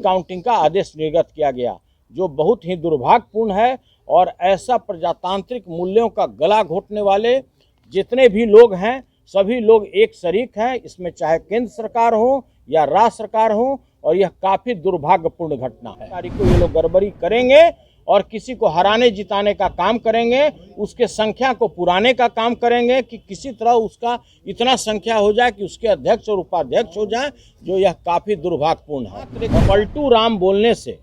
Recounting का आदेश निर्गत किया गया, जो बहुत ही दुर्भाग्यपूर्ण है। और ऐसा प्रजातांत्रिक मूल्यों का गला घोटने वाले जितने भी लोग हैं, सभी लोग एक शरीक हैं इसमें, चाहे केंद्र सरकार हो या राज्य सरकार हो। और यह काफी दुर्भाग्यपूर्ण घटना है। तारीख को ये लोग गड़बड़ी करेंगे और किसी को हराने जिताने का काम करेंगे, उसके संख्या को पुराने का काम करेंगे कि किसी तरह उसका इतना संख्या हो जाए कि उसके अध्यक्ष और उपाध्यक्ष हो जाए, जो यह काफी दुर्भाग्यपूर्ण है। पलटू राम बोलने से,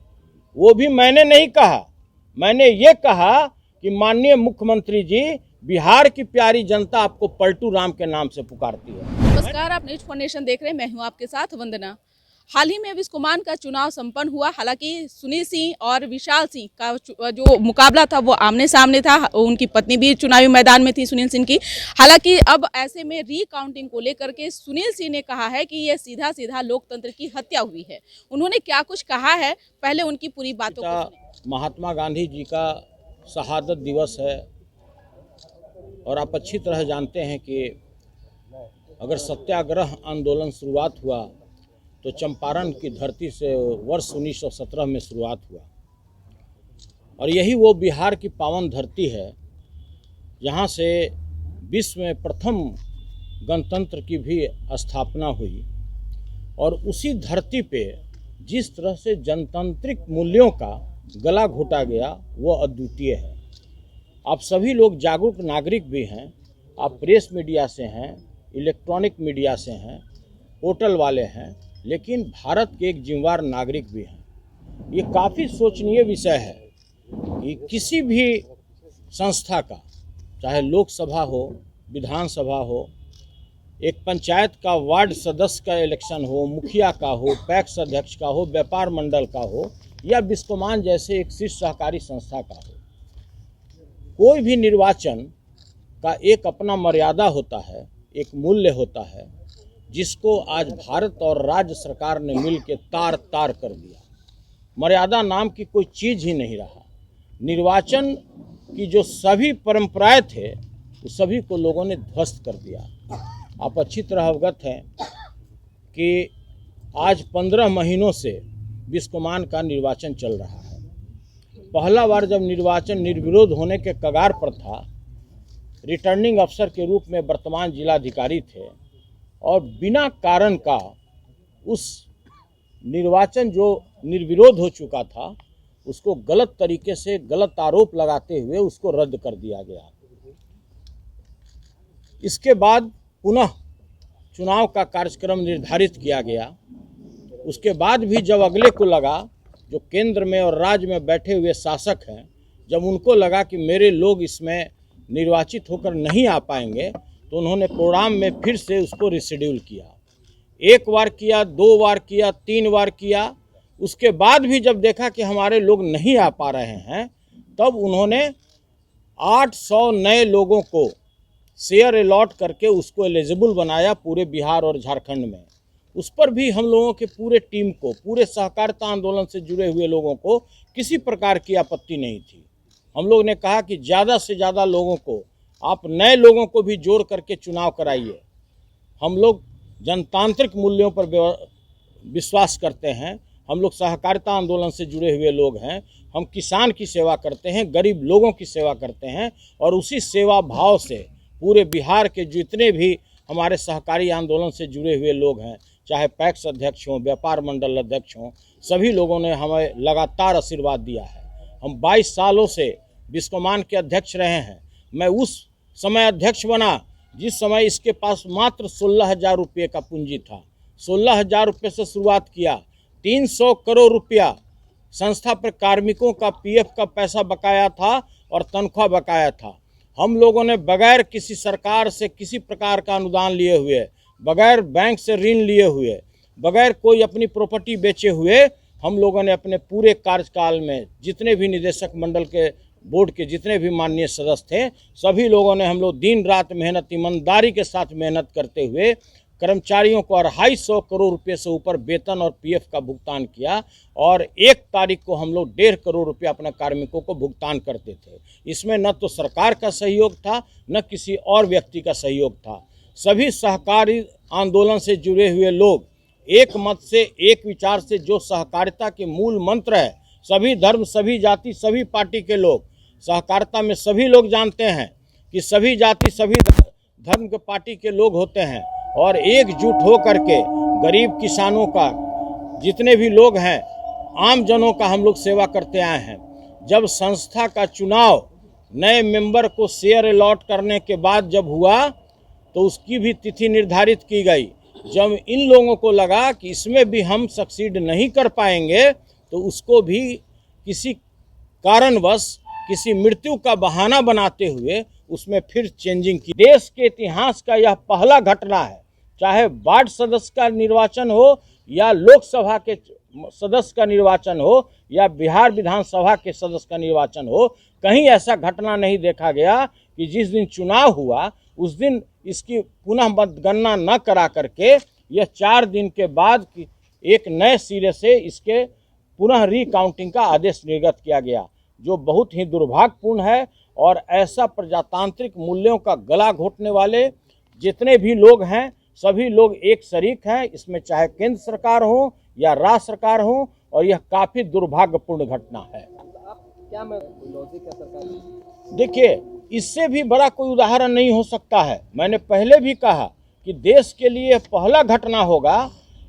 वो भी मैंने नहीं कहा, मैंने ये कहा कि माननीय मुख्यमंत्री जी, बिहार की प्यारी जनता आपको पलटू राम के नाम से पुकारती है। नमस्कार, आप न्यूज फाउंडेशन देख रहे हैं, मैं हूं आपके साथ वंदना। हाल ही में विस्कोमान का चुनाव संपन्न हुआ। हालांकि सुनील सिंह और विशाल सिंह का जो मुकाबला था वो आमने सामने था। उनकी पत्नी भी चुनावी मैदान में थी, सुनील सिंह की। हालांकि अब ऐसे में रीकाउंटिंग को लेकर के सुनील सिंह ने कहा है कि यह सीधा सीधा लोकतंत्र की हत्या हुई है। उन्होंने क्या कुछ कहा है, पहले उनकी पूरी बातों को सुनें। महात्मा गांधी जी का शहादत दिवस है और आप अच्छी तरह जानते हैं कि अगर सत्याग्रह आंदोलन शुरुआत हुआ तो चंपारण की धरती से वर्ष 1917 में शुरुआत हुआ। और यही वो बिहार की पावन धरती है जहाँ से विश्व में प्रथम गणतंत्र की भी स्थापना हुई। और उसी धरती पे जिस तरह से जनतांत्रिक मूल्यों का गला घोटा गया वो अद्वितीय है। आप सभी लोग जागरूक नागरिक भी हैं, आप प्रेस मीडिया से हैं, इलेक्ट्रॉनिक मीडिया से हैं, होटल वाले हैं, लेकिन भारत के एक जिम्मेदार नागरिक भी हैं। ये काफ़ी सोचनीय विषय है कि किसी भी संस्था का, चाहे लोकसभा हो, विधानसभा हो, एक पंचायत का वार्ड सदस्य का इलेक्शन हो, मुखिया का हो, पैक्स अध्यक्ष का हो, व्यापार मंडल का हो, या विस्कोमान जैसे एक शीर्ष सहकारी संस्था का हो, कोई भी निर्वाचन का एक अपना मर्यादा होता है, एक मूल्य होता है, जिसको आज भारत और राज्य सरकार ने मिल के तार तार कर दिया। मर्यादा नाम की कोई चीज़ ही नहीं रहा। निर्वाचन की जो सभी परंपराएं थे उस सभी को लोगों ने ध्वस्त कर दिया। आप अच्छी तरह अवगत हैं कि आज 15 महीनों से विस्कोमान का निर्वाचन चल रहा है। पहला बार जब निर्वाचन निर्विरोध होने के कगार पर था, रिटर्निंग अफसर के रूप में वर्तमान जिलाधिकारी थे और बिना कारण का उस निर्वाचन जो निर्विरोध हो चुका था उसको गलत तरीके से गलत आरोप लगाते हुए उसको रद्द कर दिया गया। इसके बाद पुनः चुनाव का कार्यक्रम निर्धारित किया गया। उसके बाद भी जब अगले को लगा, जो केंद्र में और राज्य में बैठे हुए शासक हैं, जब उनको लगा कि मेरे लोग इसमें निर्वाचित होकर नहीं आ पाएंगे, तो उन्होंने प्रोग्राम में फिर से उसको रिशेड्यूल किया। एक बार किया, 2 बार किया, 3 बार किया। उसके बाद भी जब देखा कि हमारे लोग नहीं आ पा रहे हैं, तब उन्होंने 800 नए लोगों को शेयर अलॉट करके उसको एलिजिबल बनाया पूरे बिहार और झारखंड में। उस पर भी हम लोगों के पूरे टीम को, पूरे सहकारिता आंदोलन से जुड़े हुए लोगों को किसी प्रकार की आपत्ति नहीं थी। हम लोग ने कहा कि ज़्यादा से ज़्यादा लोगों को, आप नए लोगों को भी जोड़ करके चुनाव कराइए। हम लोग जनतांत्रिक मूल्यों पर विश्वास करते हैं, हम लोग सहकारिता आंदोलन से जुड़े हुए लोग हैं, हम किसान की सेवा करते हैं, गरीब लोगों की सेवा करते हैं। और उसी सेवा भाव से पूरे बिहार के जितने भी हमारे सहकारी आंदोलन से जुड़े हुए लोग हैं, चाहे पैक्स अध्यक्ष हों, व्यापार मंडल अध्यक्ष हों, सभी लोगों ने हमें लगातार आशीर्वाद दिया है। हम 22 सालों से विस्कोमान के अध्यक्ष रहे हैं। मैं उस समय अध्यक्ष बना जिस समय इसके पास मात्र 16,000 रुपये का पूंजी था। 16,000 रुपये से शुरुआत किया। 300 करोड़ रुपया संस्था पर कार्मिकों का पीएफ का पैसा बकाया था और तनख्वाह बकाया था। हम लोगों ने बगैर किसी सरकार से किसी प्रकार का अनुदान लिए हुए, बगैर बैंक से ऋण लिए हुए, बगैर कोई अपनी प्रॉपर्टी बेचे हुए, हम लोगों ने अपने पूरे कार्यकाल में जितने भी निदेशक मंडल के बोर्ड के जितने भी माननीय सदस्य थे, सभी लोगों ने, हम लोग दिन रात मेहनत, ईमानदारी के साथ मेहनत करते हुए कर्मचारियों को 250 करोड़ रुपये से ऊपर वेतन और पीएफ का भुगतान किया। और 1 तारीख को हम लोग 1.5 करोड़ रुपये अपने कार्मिकों को भुगतान करते थे। इसमें न तो सरकार का सहयोग था, न किसी और व्यक्ति का सहयोग था। सभी सहकारी आंदोलन से जुड़े हुए लोग एक मत से, एक विचार से, जो सहकारिता के मूल मंत्र है, सभी धर्म, सभी जाति, सभी पार्टी के लोग, सहकारिता में सभी लोग जानते हैं कि सभी जाति, सभी धर्म के पार्टी के लोग होते हैं, और एकजुट हो करके गरीब किसानों का, जितने भी लोग हैं, आम जनों का हम लोग सेवा करते आए हैं। जब संस्था का चुनाव नए मेंबर को शेयर अलॉट करने के बाद जब हुआ, तो उसकी भी तिथि निर्धारित की गई। जब इन लोगों को लगा कि इसमें भी हम सक्सीड नहीं कर पाएंगे, तो उसको भी किसी कारणवश, किसी मृत्यु का बहाना बनाते हुए उसमें फिर चेंजिंग की। देश के इतिहास का यह पहला घटना है, चाहे वार्ड सदस्य का निर्वाचन हो, या लोकसभा के सदस्य का निर्वाचन हो, या बिहार विधानसभा के सदस्य का निर्वाचन हो, कहीं ऐसा घटना नहीं देखा गया कि जिस दिन चुनाव हुआ उस दिन इसकी पुनः मतगणना न करा करके यह 4 दिन के बाद एक नए सिरे से इसके पुनः रिकाउंटिंग का आदेश निर्गत किया गया, जो बहुत ही दुर्भाग्यपूर्ण है। और ऐसा प्रजातांत्रिक मूल्यों का गला घोटने वाले जितने भी लोग हैं, सभी लोग एक शरीक हैं इसमें, चाहे केंद्र सरकार हो या राज्य सरकार हो, और यह काफ़ी दुर्भाग्यपूर्ण घटना है। क्या लॉजिक है सरकार? देखिए, इससे भी बड़ा कोई उदाहरण नहीं हो सकता है। मैंने पहले भी कहा कि देश के लिए पहला घटना होगा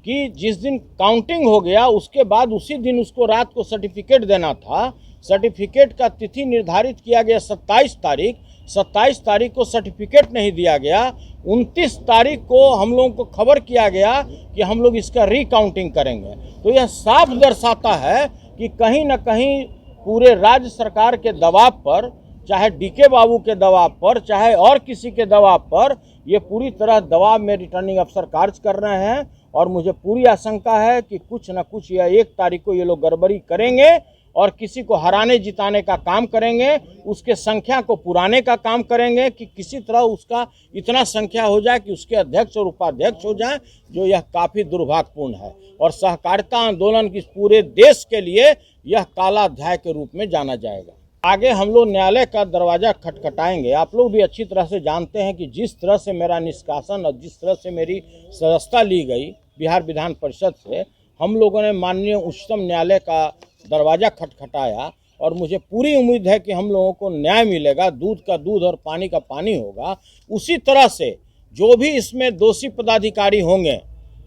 कि जिस दिन काउंटिंग हो गया उसके बाद उसी दिन उसको रात को सर्टिफिकेट देना था। सर्टिफिकेट का तिथि निर्धारित किया गया 27 तारीख, 27 तारीख को सर्टिफिकेट नहीं दिया गया। 29 तारीख को हम लोगों को खबर किया गया कि हम लोग इसका रिकाउंटिंग करेंगे। तो यह साफ दर्शाता है कि कहीं न कहीं पूरे राज्य सरकार के दबाव पर, चाहे डीके बाबू के दबाव पर, चाहे और किसी के दबाव पर, ये पूरी तरह दबाव में रिटर्निंग अफसर कार्य कर रहे हैं। और मुझे पूरी आशंका है कि कुछ न कुछ या 1 तारीख को ये लोग गड़बड़ी करेंगे और किसी को हराने जिताने का काम करेंगे, उसके संख्या को पुराने का काम करेंगे कि किसी तरह उसका इतना संख्या हो जाए कि उसके अध्यक्ष और उपाध्यक्ष हो जाए, जो यह काफ़ी दुर्भाग्यपूर्ण है। और सहकारिता आंदोलन की पूरे देश के लिए यह काला अध्याय के रूप में जाना जाएगा। आगे हम लोग न्यायालय का दरवाज़ा खटखटाएंगे। आप लोग भी अच्छी तरह से जानते हैं कि जिस तरह से मेरा निष्कासन और जिस तरह से मेरी सदस्यता ली गई बिहार विधान परिषद से, हम लोगों ने माननीय उच्चतम न्यायालय का दरवाज़ा खटखटाया, और मुझे पूरी उम्मीद है कि हम लोगों को न्याय मिलेगा, दूध का दूध और पानी का पानी होगा। उसी तरह से जो भी इसमें दोषी पदाधिकारी होंगे,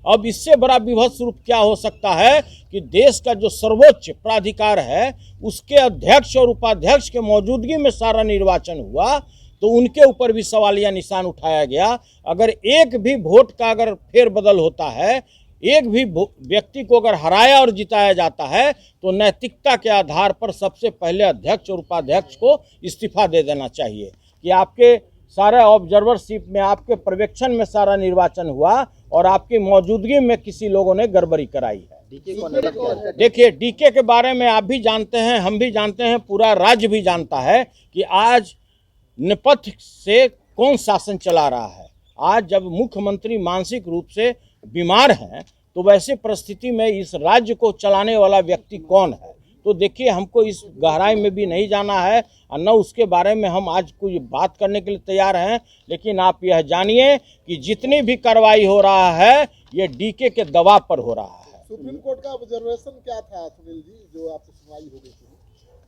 अब इससे बड़ा विभत्स रूप क्या हो सकता है कि देश का जो सर्वोच्च प्राधिकार है उसके अध्यक्ष और उपाध्यक्ष के मौजूदगी में सारा निर्वाचन हुआ, तो उनके ऊपर भी सवालिया निशान उठाया गया। अगर एक भी वोट का अगर फेरबदल होता है, एक भी व्यक्ति को अगर हराया और जिताया जाता है, तो नैतिकता के आधार पर सबसे पहले अध्यक्ष और उपाध्यक्ष को इस्तीफा दे देना चाहिए कि आपके सारे ऑब्जर्वरशिप में, आपके पर्यवेक्षण में सारा निर्वाचन हुआ और आपकी मौजूदगी में किसी लोगों ने गड़बड़ी कराई है। देखिए, डीके के बारे में आप भी जानते हैं, हम भी जानते हैं, पूरा राज्य भी जानता है कि आज नेपथ्य से कौन शासन चला रहा है। आज जब मुख्यमंत्री मानसिक रूप से बीमार हैं, तो वैसे परिस्थिति में इस राज्य को चलाने वाला व्यक्ति कौन है। तो देखिए, हमको इस गहराई में भी नहीं जाना है और न उसके बारे में हम आज कोई बात करने के लिए तैयार हैं। लेकिन आप यह जानिए कि जितनी भी कार्रवाई हो रहा है ये डीके के दबाव पर हो रहा है। सुप्रीम कोर्ट का ऑब्जर्वेशन क्या था सुनील जी, जो आपसे सुनवाई हो गई थी?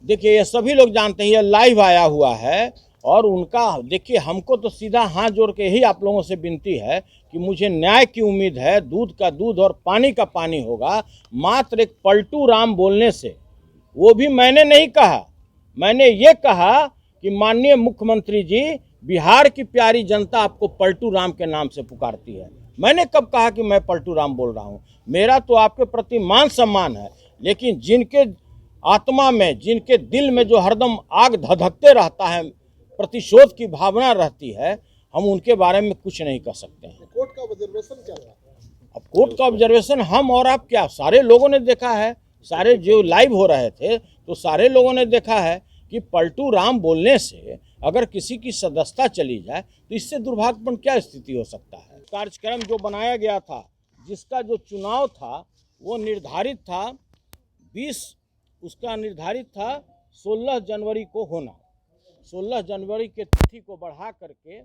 देखिए, ये सभी लोग जानते हैं, ये लाइव आया हुआ है। और उनका देखिए, हमको तो सीधा हाथ जोड़ के ही आप लोगों से विनती है कि मुझे न्याय की उम्मीद है, दूध का दूध और पानी का पानी होगा। मात्र एक पलटू राम बोलने से, वो भी मैंने नहीं कहा, मैंने ये कहा कि माननीय मुख्यमंत्री जी, बिहार की प्यारी जनता आपको पलटू राम के नाम से पुकारती है। मैंने कब कहा कि मैं पलटू राम बोल रहा हूँ? मेरा तो आपके प्रति मान सम्मान है, लेकिन जिनके आत्मा में, जिनके दिल में जो हरदम आग धधकते रहता है, प्रतिशोध की भावना रहती है, हम उनके बारे में कुछ नहीं कर सकते हैं। कोर्ट का ऑब्जर्वेशन क्या रहा? अब कोर्ट का ऑब्जर्वेशन हम और आप क्या, सारे लोगों ने देखा है, सारे जो लाइव हो रहे थे तो सारे लोगों ने देखा है कि पलटू राम बोलने से अगर किसी की सदस्यता चली जाए तो इससे दुर्भाग्यपूर्ण क्या स्थिति हो सकता है। कार्यक्रम जो बनाया गया था, जिसका जो चुनाव था वो निर्धारित था 16 जनवरी को होना। 16 जनवरी के तिथि को बढ़ा करके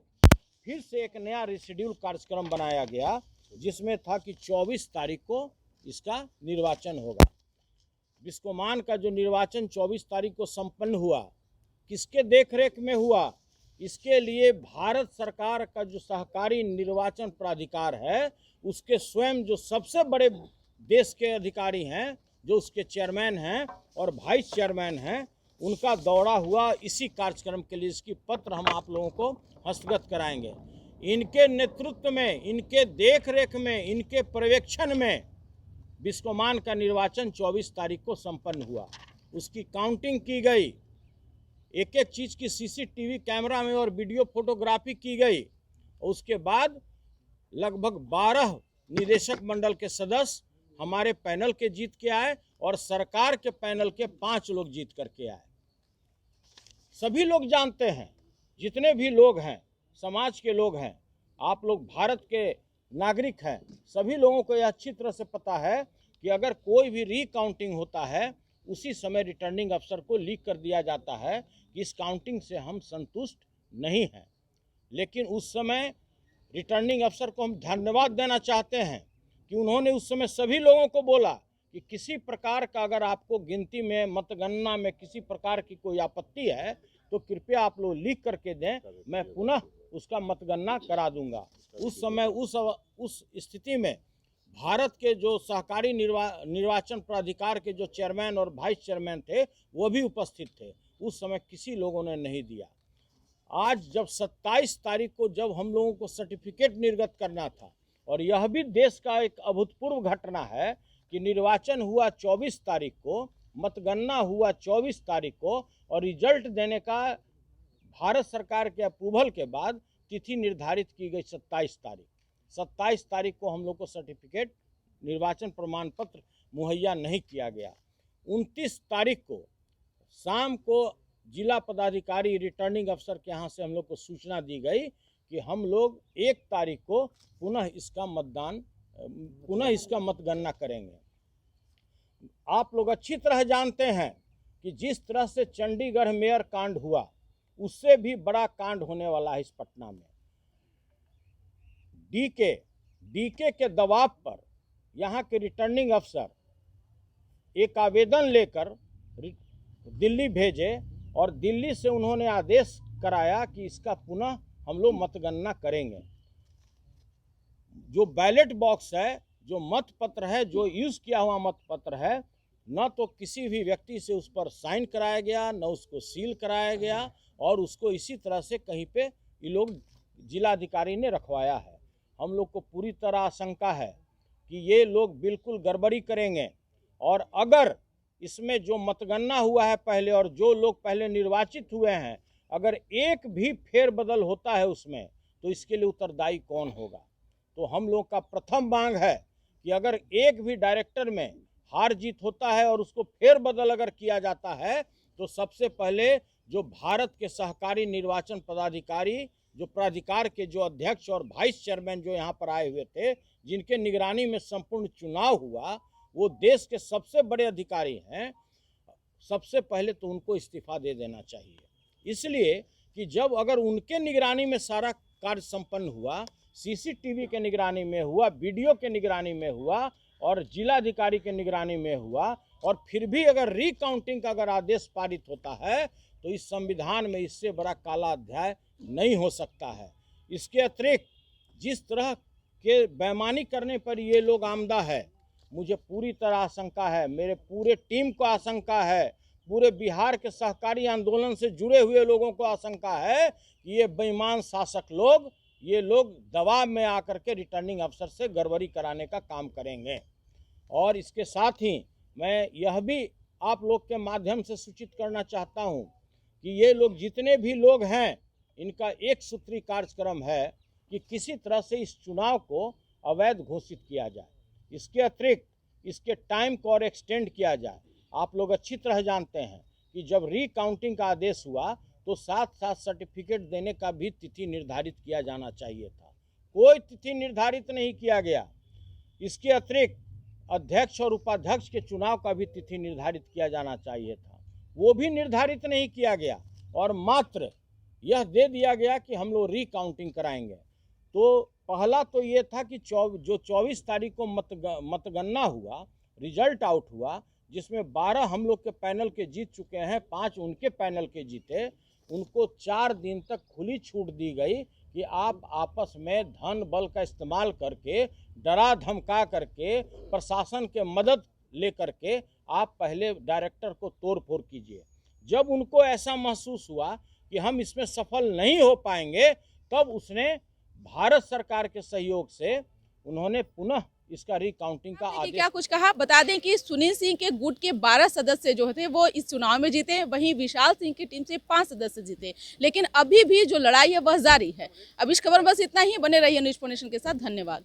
फिर से एक नया रिशेड्यूल कार्यक्रम बनाया गया। जिसमें था कि 24 तारीख को इसका निर्वाचन होगा। बिस्कोमान का जो निर्वाचन 24 तारीख को संपन्न हुआ, किसके देखरेख में हुआ? इसके लिए भारत सरकार का जो सहकारी निर्वाचन प्राधिकार है, उसके स्वयं जो सबसे बड़े देश के अधिकारी हैं, जो उसके चेयरमैन हैं और वाइस चेयरमैन हैं, उनका दौरा हुआ इसी कार्यक्रम के लिए। इसकी पत्र हम आप लोगों को हस्तगत कराएंगे। इनके नेतृत्व में, इनके देखरेख में, इनके पर्यवेक्षण में बिस्कोमान का निर्वाचन 24 तारीख को संपन्न हुआ। उसकी काउंटिंग की गई, एक एक चीज़ की सीसीटीवी कैमरा में और वीडियो फोटोग्राफी की गई। उसके बाद लगभग 12 निदेशक मंडल के सदस्य हमारे पैनल के जीत के आए और सरकार के पैनल के 5 लोग जीत करके आए। सभी लोग जानते हैं, जितने भी लोग हैं, समाज के लोग हैं, आप लोग भारत के नागरिक हैं, सभी लोगों को यह अच्छी तरह से पता है कि अगर कोई भी रिकाउंटिंग होता है, उसी समय रिटर्निंग अफसर को लीक कर दिया जाता है कि इस काउंटिंग से हम संतुष्ट नहीं हैं। लेकिन उस समय रिटर्निंग अफसर को हम धन्यवाद देना चाहते हैं कि उन्होंने उस समय सभी लोगों को बोला कि किसी प्रकार का अगर आपको गिनती में, मतगणना में किसी प्रकार की कोई आपत्ति है तो कृपया आप लोग लिख करके दें, मैं पुनः उसका मतगणना करा दूंगा। उस समय उस स्थिति में भारत के जो सहकारी निर्वाचन प्राधिकार के जो चेयरमैन और वाइस चेयरमैन थे, वो भी उपस्थित थे। उस समय किसी लोगों ने नहीं दिया। आज जब 27 तारीख को जब हम लोगों को सर्टिफिकेट निर्गत करना था, और यह भी देश का एक अभूतपूर्व घटना है कि निर्वाचन हुआ 24 तारीख को, मतगणना हुआ 24 तारीख को, और रिजल्ट देने का भारत सरकार के अप्रूवल के बाद तिथि निर्धारित की गई 27 तारीख। 27 तारीख को हम लोग को सर्टिफिकेट, निर्वाचन प्रमाण पत्र मुहैया नहीं किया गया। 29 तारीख को शाम को जिला पदाधिकारी, रिटर्निंग अफसर के यहाँ से हम लोग को सूचना दी गई कि हम लोग 1 तारीख को पुनः इसका मतगणना करेंगे। आप लोग अच्छी तरह जानते हैं कि जिस तरह से चंडीगढ़ मेयर कांड हुआ, उससे भी बड़ा कांड होने वाला है इस पटना में। डीके के दबाव पर यहाँ के रिटर्निंग अफसर एक आवेदन लेकर दिल्ली भेजे और दिल्ली से उन्होंने आदेश कराया कि इसका पुनः हम लोग मतगणना करेंगे। जो बैलेट बॉक्स है, जो मतपत्र है, जो यूज़ किया हुआ मतपत्र है, न तो किसी भी व्यक्ति से उस पर साइन कराया गया, न उसको सील कराया गया, और उसको इसी तरह से कहीं पे ये लोग जिलाधिकारी ने रखवाया है। हम लोग को पूरी तरह आशंका है कि ये लोग बिल्कुल गड़बड़ी करेंगे, और अगर इसमें जो मतगणना हुआ है पहले और जो लोग पहले निर्वाचित हुए हैं, अगर एक भी फेरबदल होता है उसमें, तो इसके लिए उत्तरदायी कौन होगा? तो हम लोग का प्रथम मांग है कि अगर एक भी डायरेक्टर में हार जीत होता है और उसको फेरबदल अगर किया जाता है, तो सबसे पहले जो भारत के सहकारी निर्वाचन पदाधिकारी, जो प्राधिकार के जो अध्यक्ष और वाइस चेयरमैन जो यहाँ पर आए हुए थे, जिनके निगरानी में संपूर्ण चुनाव हुआ, वो देश के सबसे बड़े अधिकारी हैं, सबसे पहले तो उनको इस्तीफा दे देना चाहिए। इसलिए कि जब अगर उनके निगरानी में सारा कार्य संपन्न हुआ, सीसीटीवी के निगरानी में हुआ, वीडियो के निगरानी में हुआ और जिलाधिकारी के निगरानी में हुआ, और फिर भी अगर रिकाउंटिंग का अगर आदेश पारित होता है, तो इस संविधान में इससे बड़ा काला अध्याय नहीं हो सकता है। इसके अतिरिक्त जिस तरह के बेईमानी करने पर ये लोग आमदा है, मुझे पूरी तरह आशंका है, मेरे पूरे टीम को आशंका है, पूरे बिहार के सहकारी आंदोलन से जुड़े हुए लोगों को आशंका है कि ये बेईमान शासक लोग, ये लोग दबाव में आकर के रिटर्निंग अफसर से गड़बड़ी कराने का काम करेंगे। और इसके साथ ही मैं यह भी आप लोग के माध्यम से सूचित करना चाहता हूं कि ये लोग जितने भी लोग हैं, इनका एक सूत्री कार्यक्रम है कि किसी तरह से इस चुनाव को अवैध घोषित किया जाए। इसके अतिरिक्त इसके टाइम को और एक्सटेंड किया जाए। आप लोग अच्छी तरह जानते हैं कि जब रिकाउंटिंग का आदेश हुआ तो साथ साथ सर्टिफिकेट देने का भी तिथि निर्धारित किया जाना चाहिए था। कोई तिथि निर्धारित नहीं किया गया। इसके अतिरिक्त अध्यक्ष और उपाध्यक्ष के चुनाव का भी तिथि निर्धारित किया जाना चाहिए था, वो भी निर्धारित नहीं किया गया, और मात्र यह दे दिया गया कि हम लोग रिकाउंटिंग कराएंगे। तो पहला तो ये था कि जो 24 तारीख को मतगणना हुआ, रिजल्ट आउट हुआ, जिसमें 12 हम लोग के पैनल के जीत चुके हैं, 5 उनके पैनल के जीते, उनको 4 दिन तक खुली छूट दी गई कि आप आपस में धन बल का इस्तेमाल करके, डरा धमका करके, प्रशासन के मदद लेकर के आप पहले डायरेक्टर को तोड़ फोड़ कीजिए। जब उनको ऐसा महसूस हुआ कि हम इसमें सफल नहीं हो पाएंगे, तब उसने भारत सरकार के सहयोग से उन्होंने पुनः इसका रिकाउंटिंग का आदेश। क्या कुछ कहा, बता दें कि सुनील सिंह के गुट के 12 सदस्य जो थे वो इस चुनाव में जीते, वहीं विशाल सिंह की टीम से 5 सदस्य जीते, लेकिन अभी भी जो लड़ाई है वह जारी है। अब इस खबर बस इतना ही। बने रहिए न्यूज़ नेशन के साथ। धन्यवाद।